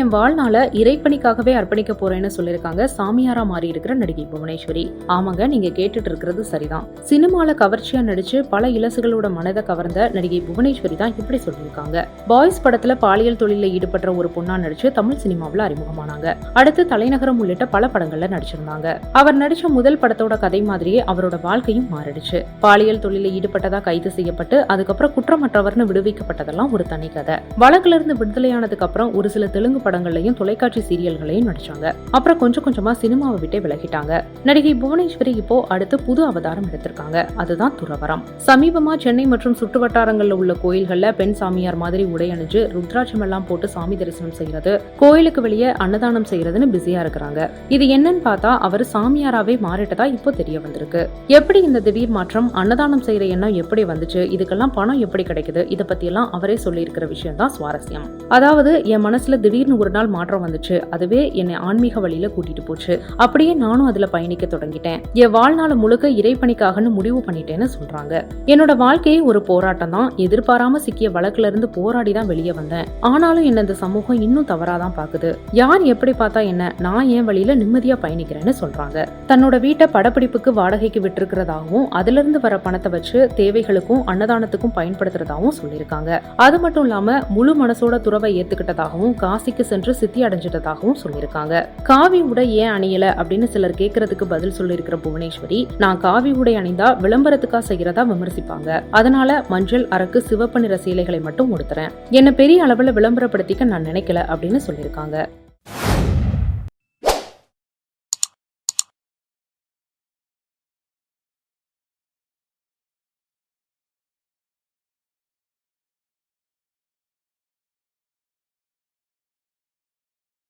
என் வாழ்நாள இறைப்பணிக்காகவே அர்ப்பணிக்க போறேன்னு சொல்லியிருக்காங்க சாமியாரா மாறி இருக்கிற நடிகை புவனேஸ்வரி. ஆமாங்க, நீங்க கேட்டுட்டு இருக்கிறது சரிதான். சினிமால கவர்ச்சியா நடிச்சு பல இலசுகளோட மனதை கவர்ந்த நடிகை புவனேஸ்வரி தான் இப்படி சொல்லியிருக்காங்க. பாய்ஸ் படத்துல பாலியல் தொழில ஈடுபட்ட ஒரு பொண்ணா நடிச்சு தமிழ் சினிமாவில் அறிமுகமானாங்க. அடுத்து தலைநகரம் உள்ளிட்ட பல படங்கள்ல நடிச்சிருந்தாங்க. அவர் நடிச்ச முதல் படத்தோட கதை மாதிரியே அவரோட வாழ்க்கையும் மாறிடுச்சு. பாலியல் தொழில ஈடுபட்டதா கைது செய்யப்பட்டு அதுக்கப்புறம் குற்றமற்றவர்னு விடுவிக்கப்பட்டதெல்லாம் ஒரு தனி கதை. வழக்குல இருந்து விடுதலையானதுக்கு அப்புறம் ஒரு சில தெலுங்கு படங்கள்லயும் தொலைக்காட்சி சீரியல்களையும் நடிச்சாங்க. அப்புறம் கொஞ்சம் கொஞ்சமா சினிமாவை விட்டே விலகிட்டாங்க. நடிகை புவனேஸ்வரி இப்போ அடுத்து புது அவதாரம் எடுத்திருக்காங்க. அதுதான் துறவரம். சமீபமா சென்னை மற்றும் சுற்று வட்டாரங்கள்ல உள்ள கோயில்கள்ல பெண் சாமியார் மாதிரி உடை அணிஞ்சு ருத்ராட்சம் எல்லாம் போட்டு சாமி தரிசனம் செய்யறது, கோயிலுக்கு வெளியே அன்னதானம் செய்யறதுன்னு பிஸியா இருக்கிறாங்க. இது என்னன்னு பார்த்தா அவர் சாமியாராவே மாறிட்டதா இப்போ தெரிய வந்திருக்கு. எப்படி இந்த திடீர் மாற்றம், அன்னதானம் செய்யற எண்ணம் எப்படி வந்துச்சு, இதுக்கெல்லாம் பணம் எப்படி கிடைக்குது, இதை பத்தி எல்லாம் அவரே சொல்லி இருக்கிற விஷயம் தான் சுவாரஸ்யம். அதாவது, என் மனசுல திடீர்னு ஒரு நாள் மாற்றம் வந்துச்சு. அதுவே என்னை ஆன்மீக வழியில கூட்டிட்டு போச்சு. அப்படியே நானும் அதுல பயணிக்க தொடங்கிட்டேன். என் வாழ்நாள் முழுக்க இறைப்பணிக்காகன்னு முடிவு பண்ணிட்டேன்னு சொல்றாங்க. என்னோட வாழ்க்கையே ஒரு போராட்டம் தான். எதிர்பாராம சிக்கிய வழக்குல இருந்து போராடி தான் வெளியே வந்தேன். ஆனாலும் என்ன இந்த சமூகம் இன்னும் தவறாதான் பாக்குது. யார் எப்படி பார்த்தா என்ன, நான் என் வழியில நிம்மதியா பயணிக்கிறேன்னு சொல்றாங்க. தன்னோட வீட்டை படப்பிடிப்புக்கு வாடகைக்கு விட்டுருக்கிறதாகவும் அதுல இருந்து வர பணத்தை வச்சு தேவைகளுக்கும் அன்னதானத்துக்கும் பயன்படுத்துறதாகவும் சொல்லியிருக்காங்க. அது மட்டும் இல்லாம முழு மனசோட துறவை ஏத்துக்கிட்டதாகவும் காசிக்கு சென்று சித்தி அடைஞ்சிட்டதாகவும் சொல்லியிருக்காங்க. காவி உடை ஏன் அணியல அப்படின்னு சிலர் கேட்கறதுக்கு பதில் சொல்லியிருக்கிற புவனேஸ்வரி, நான் காவி உடை அணிந்தா விளம்பரத்துக்கா செய்யறதா விமர்சிப்பாங்க. அதனால மஞ்சள், அரக்கு, சிவப்பு நிற சேலைகளை மட்டும் உடுத்துறேன். என்ன பெரிய அளவுல விளம்பரப்படுத்திக்க நான் நினைக்கல அப்படின்னு சொல்லியிருக்காங்க.